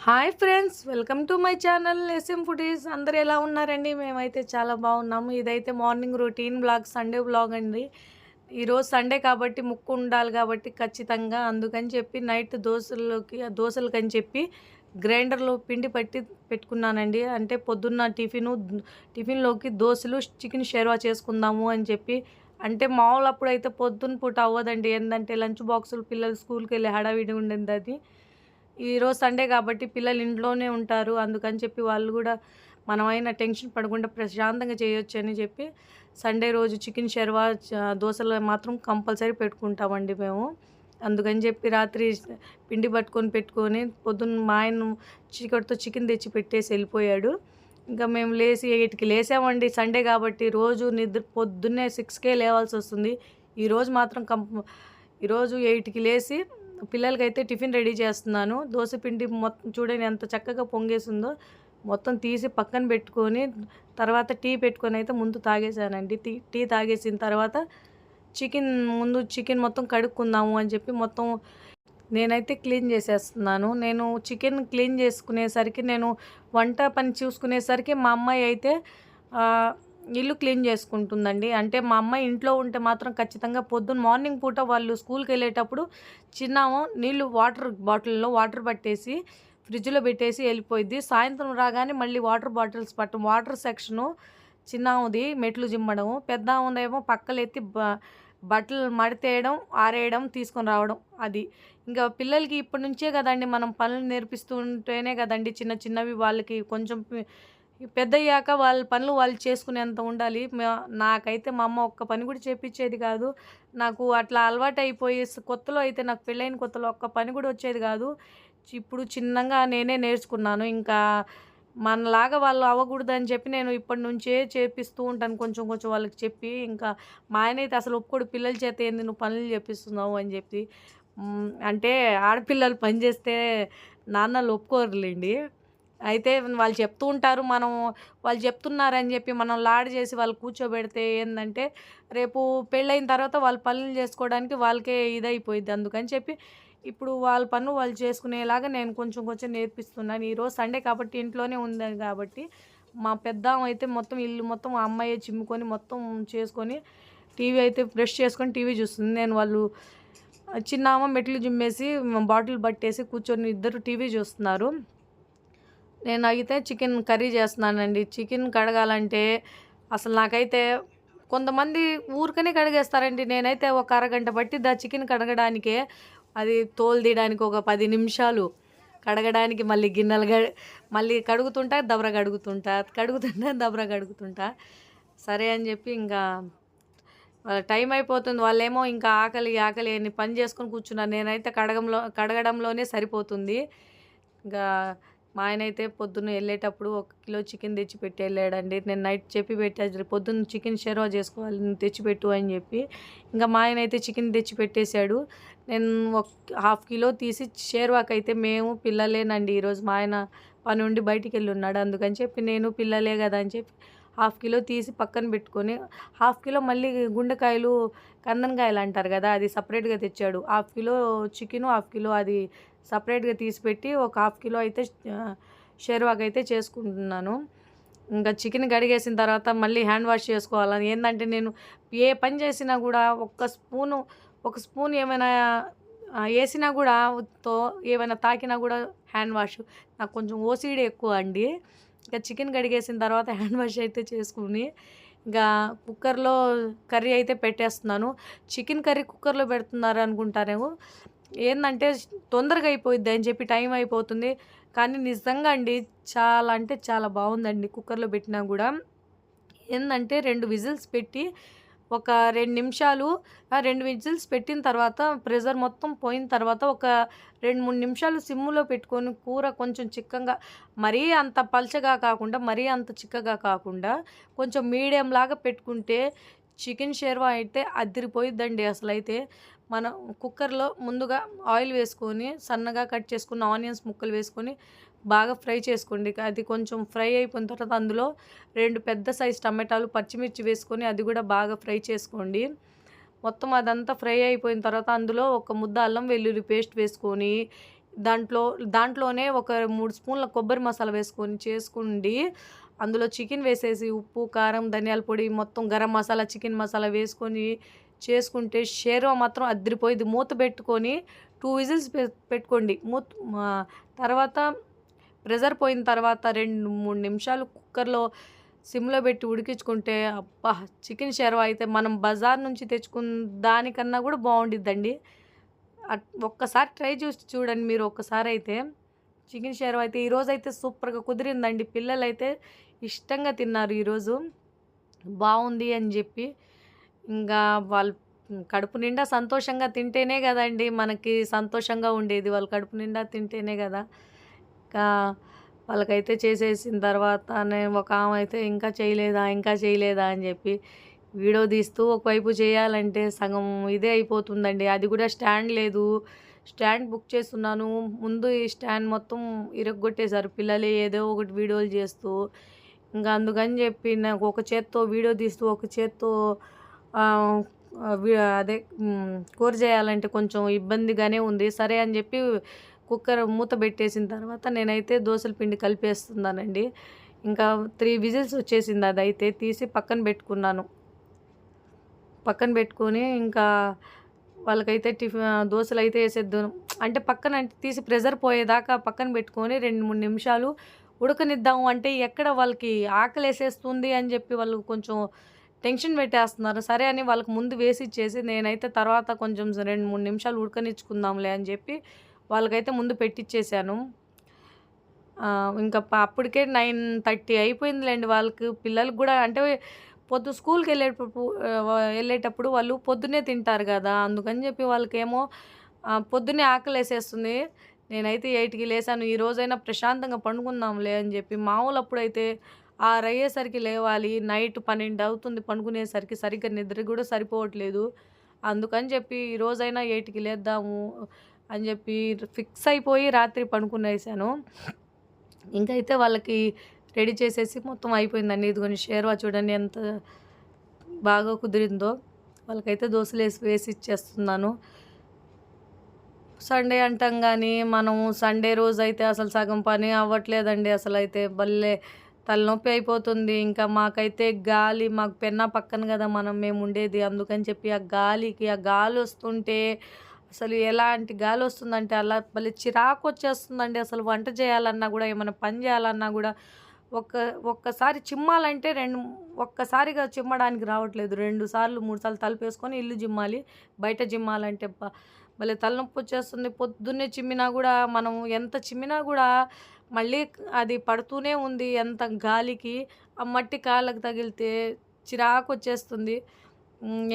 Hi friends, welcome to my channel S M foodies. అందరు ఎలా ఉన్నారండి? మేమైతే చాలా బాగున్నాము. ఇదైతే morning routine blog, Sunday blog అండి. ఈరోజు సండే కాబట్టి ముక్కు ఉండాలి కాబట్టి ఖచ్చితంగా అందుకని చెప్పి నైట్ దోశలకని చెప్పి గ్రైండర్లో పిండి పట్టి పెట్టుకున్నానండి. అంటే పొద్దున్న టిఫిన్లోకి దోశలు చికెన్ షెర్వా చేసుకుందాము అని చెప్పి. అంటే మామూలు అప్పుడైతే పొద్దున్న పూట అవ్వదండి. ఏంటంటే లంచ్ బాక్సులు పిల్లలు స్కూల్కి వెళ్ళి హడావిడి ఉండేది. అది ఈరోజు సండే కాబట్టి పిల్లలు ఇంట్లోనే ఉంటారు. అందుకని చెప్పి వాళ్ళు కూడా మనమైనా టెన్షన్ పడకుండా ప్రశాంతంగా చేయొచ్చు అని చెప్పి సండే రోజు చికెన్ షెర్వా దోశలు మాత్రం కంపల్సరీ పెట్టుకుంటామండి మేము. అందుకని చెప్పి రాత్రి పిండి పెట్టుకొని పొద్దున్న మా ఆయన చీకటితో చికెన్ తెచ్చి పెట్టేసి వెళ్ళిపోయాడు. ఇంకా మేము లేచి 8కి లేసామండి. సండే కాబట్టి రోజు పొద్దున్నే 6కే లేవాల్సి వస్తుంది. ఈరోజు మాత్రం ఈరోజు 8కి లేచి పిల్లలకైతే టిఫిన్ రెడీ చేస్తున్నాను. దోశ పిండి మొత్తం చూడండి ఎంత చక్కగా పొంగేసిందో. మొత్తం తీసి పక్కన పెట్టుకొని తర్వాత టీ పెట్టుకొని అయితే ముందు తాగేసానండి. టీ తాగేసిన తర్వాత చికెన్ మొత్తం కడుక్కుందాము అని చెప్పి మొత్తం నేనైతే క్లీన్ చేసేస్తున్నాను. నేను చికెన్ క్లీన్ చేసుకునేసరికి నేను వంట పని చూసుకునేసరికి మా అమ్మాయి అయితే ఇల్లు క్లీన్ చేసుకుంటుందండి. అంటే మా అమ్మాయి ఇంట్లో ఉంటే మాత్రం ఖచ్చితంగా మార్నింగ్ పూట వాళ్ళు స్కూల్కి వెళ్ళేటప్పుడు చిన్నాము వాటర్ బాటిల్లో వాటర్ పట్టేసి ఫ్రిడ్జ్లో పెట్టేసి వెళ్ళిపోయింది. సాయంత్రం రాగానే మళ్ళీ వాటర్ బాటిల్స్ వాటర్ సెక్షను చిన్నాముది మెట్లు జిమ్మడం, పెద్దాముదేమో పక్కలెత్తి బట్టలు మడితేయడం, ఆరేయడం, తీసుకొని రావడం. అది ఇంకా పిల్లలకి ఇప్పటి నుంచే కదండి మనం పనులు నేర్పిస్తూ ఉంటేనే కదండి చిన్న చిన్నవి వాళ్ళకి కొంచెం పెద్దయ్యాక వాళ్ళ పనులు వాళ్ళు చేసుకునేంత ఉండాలి. నాకైతే మా అమ్మ ఒక్క పని కూడా చేపించేది కాదు. నాకు అట్లా అలవాటు అయిపోయి కొత్తలో అయితే నాకు పెళ్ళైన కొత్తలో ఒక్క పని కూడా వచ్చేది కాదు. ఇప్పుడు చిన్నగా నేనే నేర్చుకున్నాను. ఇంకా మనలాగా వాళ్ళు అవ్వకూడదని చెప్పి నేను ఇప్పటి నుంచే చేపిస్తూ ఉంటాను కొంచెం కొంచెం వాళ్ళకి చెప్పి. ఇంకా మా ఆయన అయితే అసలు ఒప్పుకోడు, పిల్లల చేత ఏంది నువ్వు పనులు చేపిస్తున్నావు అని చెప్పి. అంటే ఆడపిల్లలు పని చేస్తే నాన్నలు ఒప్పుకోరులేండి. అయితే వాళ్ళు చెప్తూ ఉంటారు. వాళ్ళు చెప్తున్నారని చెప్పి మనం లాడ్ చేసి వాళ్ళు కూర్చోబెడితే ఏంటంటే రేపు పెళ్ళైన తర్వాత వాళ్ళు పనులు చేసుకోవడానికి వాళ్ళకే ఇదైపోయింది. అందుకని చెప్పి ఇప్పుడు వాళ్ళ పనులు వాళ్ళు చేసుకునేలాగా నేను కొంచెం కొంచెం నేర్పిస్తున్నాను. ఈరోజు సండే కాబట్టి ఇంట్లోనే ఉంది కాబట్టి మా పెద్దామె అయితే మొత్తం ఇల్లు మొత్తం ఆ అమ్మాయి చిమ్ముకొని మొత్తం చేసుకొని టీవీ అయితే బ్రష్ చేసుకొని టీవీ చూస్తుంది. నేను వాళ్ళు చిన్నామ మెట్లు జిమ్మేసి బాటిల్ పట్టేసి కూర్చొని ఇద్దరు టీవీ చూస్తున్నారు. నేను అయితే చికెన్ కర్రీ చేస్తున్నానండి. చికెన్ కడగాలంటే అసలు నాకైతే కొంతమంది ఊరికనే కడిగేస్తారండి. నేనైతే ఒక అరగంట పట్టిద్ది ఆ చికెన్ కడగడానికే. అది తోలు తీయడానికి ఒక 10 నిమిషాలు, కడగడానికి మళ్ళీ మళ్ళీ కడుగుతుంటా దబర కడుగుతుంటా. సరే అని చెప్పి ఇంకా టైం అయిపోతుంది. వాళ్ళేమో ఇంకా ఆకలి అని పని చేసుకొని కూర్చున్నారు. నేనైతే కడగడంలోనే సరిపోతుంది. ఇంకా మా ఆయన అయితే పొద్దున్న వెళ్ళేటప్పుడు 1 కిలో చికెన్ తెచ్చి పెట్టి వెళ్ళాడండి. నేను నైట్ చెప్పి పెట్టాను పొద్దున్న చికెన్ షెర్వా చేసుకోవాలి నువ్వు తెచ్చిపెట్టు అని చెప్పి. ఇంకా మా ఆయన అయితే చికెన్ తెచ్చి పెట్టేశాడు. నేను 1/2 కిలో తీసి షెర్వాకి అయితే మేము పిల్లలేనండి. ఈరోజు మా ఆయన పని ఉండి బయటికి వెళ్ళి ఉన్నాడు. అందుకని చెప్పి నేను పిల్లలే కదా అని చెప్పి 1/2 కిలో తీసి పక్కన పెట్టుకొని 1/2 కిలో మళ్ళీ గుండెకాయలు కందనకాయలు అంటారు కదా, అది సపరేట్గా తెచ్చాడు. 1/2 కిలో చికెను, 1/2 కిలో అది సపరేట్గా తీసిపెట్టి ఒక 1/2 కిలో అయితే షెర్వాకి అయితే చేసుకుంటున్నాను. ఇంకా చికెన్ కడిగేసిన తర్వాత మళ్ళీ హ్యాండ్ వాష్ చేసుకోవాలని. ఏంటంటే నేను ఏ పని చేసినా కూడా ఒక స్పూన్ ఏమైనా వేసినా కూడా ఏమైనా తాకినా కూడా హ్యాండ్ వాష్. నాకు కొంచెం ఓసిడి ఎక్కువ అండి. ఇంకా చికెన్ కడిగేసిన తర్వాత హ్యాండ్ వాష్ అయితే చేసుకుని ఇంకా కుక్కర్లో కర్రీ అయితే పెట్టేస్తున్నాను. చికెన్ కర్రీ కుక్కర్లో పెడుతున్నారు అనుకుంటారేమో. ఏంటంటే తొందరగా అయిపోయిద్ది అని చెప్పి టైం అయిపోతుంది. కానీ నిజంగా అండి చాలా అంటే చాలా బాగుందండి కుక్కర్లో పెట్టినా కూడా. ఏంటంటే 2 విజిల్స్ పెట్టి ఒక 2 నిమిషాలు 2 విజిల్స్ పెట్టిన తర్వాత ప్రెషర్ మొత్తం పోయిన తర్వాత ఒక 2-3 నిమిషాలు సిమ్ములో పెట్టుకొని కూర కొంచెం చిక్కగా, మరీ అంత పల్చగా కాకుండా మరీ అంత చిక్కగా కాకుండా కొంచెం మీడియం లాగా పెట్టుకుంటే చికెన్ షెర్వా అయితే అదిరిపోయిద్దండి. అసలైతే మనం కుక్కర్లో ముందుగా ఆయిల్ వేసుకొని సన్నగా కట్ చేసుకున్న ఆనియన్స్ ముక్కలు వేసుకొని బాగా ఫ్రై చేసుకోండి. అది కొంచెం ఫ్రై అయిపోయిన తర్వాత అందులో 2 పెద్ద సైజు టమాటాలు, పచ్చిమిర్చి వేసుకొని అది కూడా బాగా ఫ్రై చేసుకోండి. మొత్తం అదంతా ఫ్రై అయిపోయిన తర్వాత అందులో ఒక ముద్ద అల్లం వెల్లుల్లి పేస్ట్ వేసుకొని దాంట్లోనే ఒక 3 స్పూన్ల కొబ్బరి మసాలా వేసుకొని చేసుకుండి, అందులో చికెన్ వేసేసి ఉప్పు, కారం, ధనియాల పొడి, మొత్తం గరం మసాలా, చికెన్ మసాలా వేసుకొని చేసుకుంటే షేర్వా మాత్రం అద్దిరిపోయిద్ది. మూత పెట్టుకొని 2 విజిల్స్ పెట్టుకోండి. తర్వాత ప్రెషర్ పోయిన తర్వాత 2, 3 నిమిషాలు కుక్కర్‌లో సిమ్‌లో పెట్టి ఉడికించుకుంటే అబ్బా! చికెన్ షెర్వా అయితే మనం బజార్ నుంచి తెచ్చుకున్న దానికన్నా కూడా బావుండిద్దండి. ఒక్కసారి ట్రై చేసి చూడండి మీరు ఒక్కసారైతే. చికెన్ షెర్వా అయితే ఈరోజైతే సూపర్‌గా కుదిరిందండి. పిల్లలైతే ఇష్టంగా తిన్నారు ఈరోజు. బావుంది అని జెప్పి. ఇంకా వాళ్ళు కడుపు నిండా సంతోషంగా తింటేనే గదండీ మనకి సంతోషంగా ఉండేది. వాళ్ళు కడుపు నిండా తింటేనే గదా! ఇంకా వాళ్ళకైతే చేసేసిన తర్వాతనే ఒక ఆమె అయితే ఇంకా చేయలేదా, ఇంకా చేయలేదా అని జెప్పి వీడియో తీస్తూ ఒకవైపు చేయాలంటే సగం ఇదే అయిపోతుందండి. అది కూడా స్టాండ్ లేదు. స్టాండ్ బుక్ చేసుకున్నాను. ముందు ఈ స్టాండ్ మొత్తం ఇరగ్గొట్టేశారు పిల్లలే ఏదో ఒకటి వీడియోలు చేస్తూ. ఇంకా అందుకని చెప్పి నాకు ఒక చేత్తో వీడియో తీస్తూ, ఒక చేత్తో ఆహ్, అదే కూర చేయాలంటే కొంచెం ఇబ్బందిగానే ఉంది. సరే అని చెప్పి కుక్కర్ మూత పెట్టేసిన తర్వాత నేనైతే దోసల పిండి కలిపేస్తున్నానండి. ఇంకా 3 విజిల్స్ వచ్చేసింది. అదైతే తీసి పక్కన పెట్టుకున్నాను. పక్కన పెట్టుకొని ఇంకా వాళ్ళకైతే దోసలైతే ఏసేద్దును. అంటే పక్కన తీసి ప్రెషర్ పోయేదాకా పక్కన పెట్టుకొని 2, 3 నిమిషాలు ఉడకనిద్దాము అంటే ఎక్కడ వాళ్ళకి ఆకలేసేస్తుంది అని చెప్పి వాళ్ళు కొంచెం టెన్షన్ పెట్టేస్తున్నారు. సరే అని వాళ్ళకి ముందు వేసిచ్చేసి నేనైతే తర్వాత కొంచెం 2, 3 నిమిషాలు ఉడకనిచ్చుకుందాంలే అని చెప్పి వాళ్ళకైతే ముందు పెట్టిచ్చేసాను. ఇంకా అప్పటికే 9:30 అయిపోయిందిలెండి వాళ్ళకి. పిల్లలకి గూడా అంటే ఎళ్ళేటప్పుడు వాళ్ళు పొద్దున్నే తింటారు గదా! అందుకని జెప్పి వాళ్ళకేమో పొద్దున్నే ఆకలేసేస్తుంది. నేనైతే 8కి లేసాను. ఈ రోజైనా ప్రశాంతంగా పండుకుందాంలే అని జెప్పి. మామూలప్పుడైతే 6 అయ్యేసరికి లేవాలి. నైట్ 12 అవుతుంది పండుకునేసరికి. సరిగ్గా నిద్ర గూడా సరిపోవట్లేదు. అందుకని జెప్పి ఈ రోజైనా 8కి లేద్దాము అని జెప్పి ఫిక్స్ అయిపోయి రాత్రి పడుకునేసాను. ఇంకైతే వాళ్ళకి రెడీ చేసేసి మొత్తం అయిపోయిందండి. ఇదిగోండి షేర్వా చూడండి ఎంత బాగా కుదిరిందో. వాళ్ళకైతే దోసలు వేసి ఇచ్చేస్తున్నాను. సండే అంటాం గానీ, మనం సండే రోజైతే అసలు సగం పని అవ్వట్లేదండి. అసలైతే భలే తలనొప్పి అయిపోతుంది. ఇంకా మాకైతే మాకు పెన్నా పక్కన గదా మేముండేది. అందుకని చెప్పి ఆ గాలికి ఆ గాలొస్తుంటే అసలు ఎలాంటి గాలొస్తుందంటే అలా భలే చిరాకొచ్చేస్తుందండి. అసలు వంట చేయాలన్నా గూడా, ఏమన్నా పని చేయాలన్నా గూడా ఒక్కసారి చిమ్మాలంటే ఒక్కసారిగా చిమ్మడానికి రావట్లేదు. 2 సార్లు, 3 సార్లు తలుపేసుకొని ఇల్లు జిమ్మాలి. బయట జిమ్మాలంటే భలే తలనొప్పొచ్చేస్తుంది. పొద్దున్నే చిమ్మినా గూడా మనం ఎంత చిమ్మినా గూడా మళ్ళీ అది పడుతూనే ఉంది. ఎంత గాలికి ఆ మట్టి కాళ్ళకి తగిలితే చిరాకొచ్చేస్తుంది.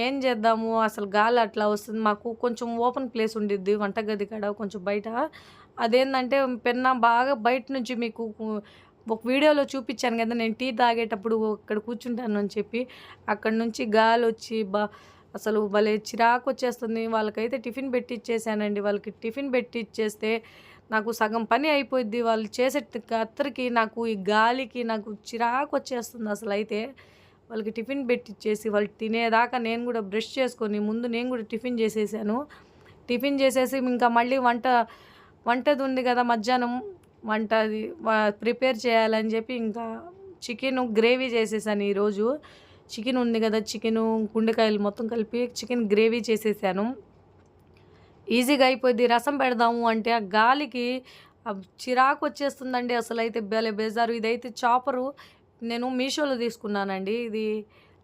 ఏం చేద్దాము అసలు గాలి అట్లా వస్తుంది. మాకు కొంచెం ఓపెన్ ప్లేస్ ఉండిద్ది వంటగది కాడ కొంచెం బయట. అదేందంటే పెన్నా బాగా బయట నుంచి మీకు ఒక వీడియోలో చూపించాను కదా! నేను టీ తాగేటప్పుడు ఇక్కడ కూర్చుంటాను అని చెప్పి. అక్కడి నుంచి గాలొచ్చి అసలు భలే చిరాకొచ్చేస్తుంది. వాళ్ళకైతే టిఫిన్ పెట్టిచ్చేసానండి. వాళ్ళకి టిఫిన్ పెట్టిచ్చేస్తే నాకు సగం పని అయిపోయిద్ది. వాళ్ళు చేసే కత్తరికి నాకు ఈ గాలికి నాకు చిరాకొచ్చేస్తుంది అసలైతే. వాళ్ళకి టిఫిన్ పెట్టిచ్చేసి వాళ్ళు తినేదాకా నేను కూడా బ్రష్ చేసుకొని ముందు నేను కూడా టిఫిన్ చేసేసాను. టిఫిన్ చేసేసి ఇంకా మళ్ళీ వంటది ఉంది కదా మధ్యాహ్నం వంట అది ప్రిపేర్ చేయాలని చెప్పి ఇంకా చికెను గ్రేవీ చేసేసాను ఈరోజు. చికెన్ ఉంది కదా, చికెను గుండెకాయలు మొత్తం కలిపి చికెన్ గ్రేవీ చేసేసాను. ఈజీగా అయిపోద్ది. రసం పెడదాము అంటే ఆ గాలికి చిరాకు వచ్చేస్తుందండి. అసలైతే భలే బేజారు. ఇదైతే చాపరు నేను మీషోలో తీసుకున్నానండి. ఇది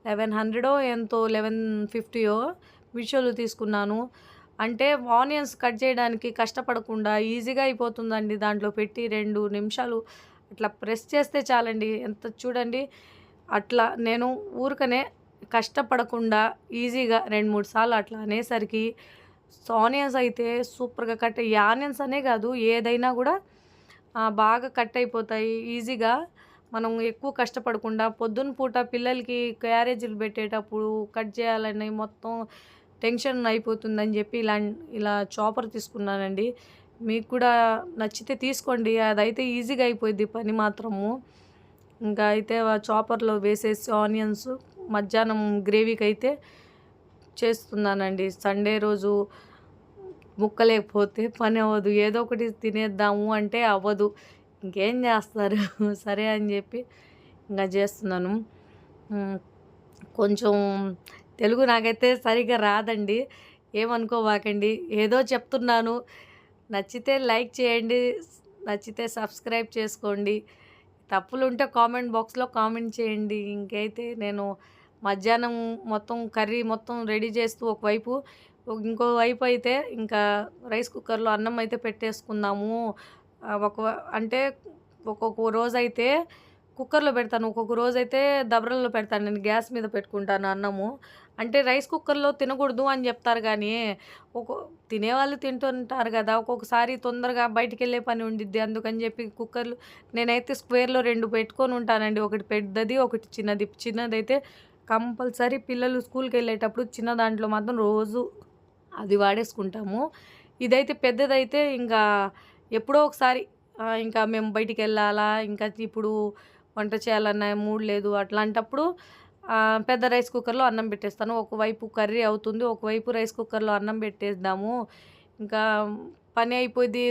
1100 ఎంతో 1150 మీషోలో తీసుకున్నాను. అంటే ఆనియన్స్ కట్ చేయడానికి కష్టపడకుండా ఈజీగా అయిపోతుందండి. దాంట్లో పెట్టి 2 నిమిషాలు అట్లా ప్రెస్ చేస్తే చాలండి. ఎంత చూడండి అట్లా నేను ఊరికనే కష్టపడకుండా ఈజీగా 2, 3 సార్లు అట్లా అనేసరికి ఆనియన్స్ అయితే సూపర్‌గా ఈ ఆనియన్స్ అనే కాదు ఏదైనా కూడా బాగా కట్ అయిపోతాయి ఈజీగా. మనం ఎక్కువ కష్టపడకుండా పొద్దున పూట పిల్లలకి క్యారేజీలు పెట్టేటప్పుడు కట్ చేయాలని మొత్తం టెన్షన్ అయిపోతుందని చెప్పి ఇలా చాపర్ తీసుకున్నానండి. మీకు కూడా నచ్చితే తీసుకోండి. అదైతే ఈజీగా అయిపోద్ది పని మాత్రము. ఇంకా అయితే చాపర్లో వేసేసి ఆనియన్స్ మధ్యాహ్నం గ్రేవీకి అయితే చేస్తున్నానండి. సండే రోజు ముక్కలేకపోతే పని అవ్వదు. ఏదో ఒకటి తినేద్దాము అంటే అవ్వదు. ఇంకేం చేస్తారు? సరే అని చెప్పి ఇంకా చేస్తున్నాను. కొంచెం తెలుగు నాకైతే సరిగ్గా రాదండి. ఏమనుకోబాకండి. ఏదో చెప్తున్నాను. నచ్చితే లైక్ చేయండి. నచ్చితే సబ్స్క్రైబ్ చేసుకోండి. తప్పులుంటే కామెంట్ బాక్స్‌లో కామెంట్ చేయండి. ఇంకైతే నేను మధ్యాహ్నం మొత్తం కర్రీ మొత్తం రెడీ చేస్తూ ఒకవైపు, ఇంకో వైపు అయితే ఇంకా రైస్ కుక్కర్‌లో అన్నం అయితే పెట్టేసుకుందాము. అంటే ఒక్కొక్క రోజైతే కుక్కర్‌లో పెడతాను. ఒక్కొక్క రోజైతే దబరల్లో పెడతాను. నేను గ్యాస్ మీద పెట్టుకుంటాను అన్నము. అంటే రైస్ కుక్కర్‌లో తినకూడదు అని చెప్తారు గానీ, ఒకొ తినేవాళ్ళు తింటుంటారు గదా! ఒక్కొక్కసారి తొందరగా బయటికెళ్ళే పని ఉండిద్ది. అందుకని చెప్పి కుక్కర్‌లు నేనైతే స్క్వేర్‌లో 2 పెట్టుకొని ఉంటానండి. ఒకటి పెద్దది, ఒకటి చిన్నది. చిన్నదైతే కంపల్సరీ పిల్లలు స్కూల్‌కెళ్ళేటప్పుడు చిన్న దాంట్లో మాత్రం రోజు అది వాడేసుకుంటాము. ఇదైతే పెద్దదైతే ఇంకా ఎప్పుడో ఒకసారి ఇంకా మేము బయటికెళ్ళాలా, ఇంకా ఇప్పుడు వంట చేయాలన్న మూడ్ లేదు అట్లాంటప్పుడు పెద్ద రైస్ కుక్కర్‌లో అన్నం పెట్టేస్తాను. ఒకవైపు కర్రీ అవుతుంది. ఒకవైపు రైస్ కుక్కర్‌లో అన్నం పెట్టేద్దాము. ఇంకా పని అయిపోద్ది.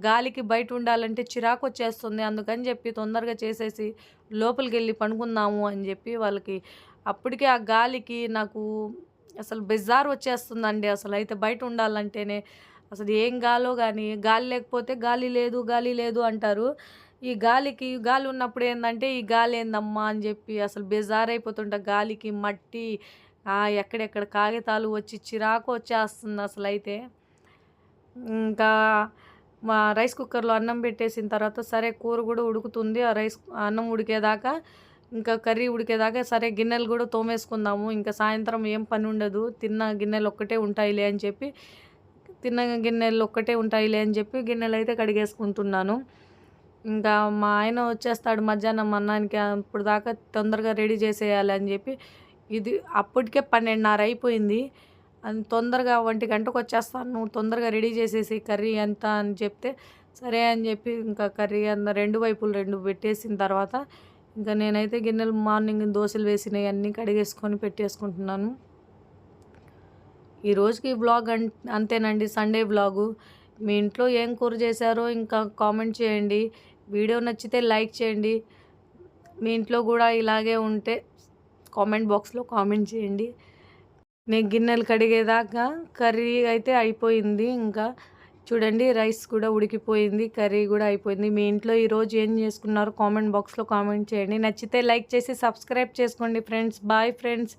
గాలికి బయట ఉండాలంటే చిరాకొచ్చేస్తుంది. అందుకని చెప్పి తొందరగా చేసేసి లోపలికెళ్ళి పడుకుందాము అని చెప్పి వాళ్ళకి అప్పటికే ఆ గాలికి నాకు అసలు బెజార్ వచ్చేస్తుందండి. అసలైతే బయట ఉండాలంటేనే. అసలు ఏం గాలో గానీ, గాలి లేకపోతే గాలి లేదు, గాలి లేదు అంటారు. ఈ గాలికి గాలి ఉన్నప్పుడు ఏందంటే, ఈ గాలేందమ్మా అని జెప్పి అసలు బేజారైపోతుంటా. గాలికి మట్టి ఎక్కడెక్కడ కాగితాలు వచ్చి చిరాకు వచ్చేస్తుంది అసలైతే. ఇంకా మా రైస్ కుక్కర్‌లో అన్నం పెట్టేసిన తర్వాత సరే కూర గూడా ఉడుకుతుంది. అన్నం ఉడికేదాకా ఇంకా కర్రీ ఉడికేదాకా సరే గిన్నెలు గూడా తోమేసుకుందాము. ఇంకా సాయంత్రం ఏం పనుండదు. తిన్న గిన్నెలొక్కటే ఉంటాయిలే అని చెప్పి, గిన్నెలైతే కడిగేసుకుంటున్నాను. ఇంకా మా ఆయన వచ్చేస్తాడు మధ్యాహ్నం అన్నానికి. అప్పుడు దాకా తొందరగా రెడీ చేసేయాలి అని చెప్పి ఇది అప్పటికే 12:30 అయిపోయింది. తొందరగా 1 గంటకు వచ్చేస్తాను, నువ్వు తొందరగా రెడీ చేసేసి కర్రీ అంతా అని చెప్తే సరే అని చెప్పి ఇంకా కర్రీ 2 వైపులు 2 పెట్టేసిన తర్వాత ఇంకా నేనైతే గిన్నెలు మార్నింగ్ దోశలు వేసినవి అన్నీ కడిగేసుకొని పెట్టేసుకుంటున్నాను. ఈ రోజుకి వ్లాగ్ అంతేనండి, సండే వ్లాగు. మీ ఇంట్లో ఏం కూర చేశారో ఇంకా కామెంట్ చేయండి. వీడియో నచ్చితే లైక్ చేయండి. మీ ఇంట్లో కూడా ఇలాగే ఉంటే కామెంట్ బాక్స్‌లో కామెంట్ చేయండి. నేను గిన్నెలు కడిగేదాకా కర్రీ అయితే అయిపోయింది. ఇంకా చూడండి రైస్ కూడా ఉడికిపోయింది. కర్రీ కూడా అయిపోయింది. మీ ఇంట్లో ఈరోజు ఏం చేసుకున్నారో కామెంట్ బాక్స్‌లో కామెంట్ చేయండి. నచ్చితే లైక్ చేసి సబ్స్క్రైబ్ చేసుకోండి ఫ్రెండ్స్. Bye friends.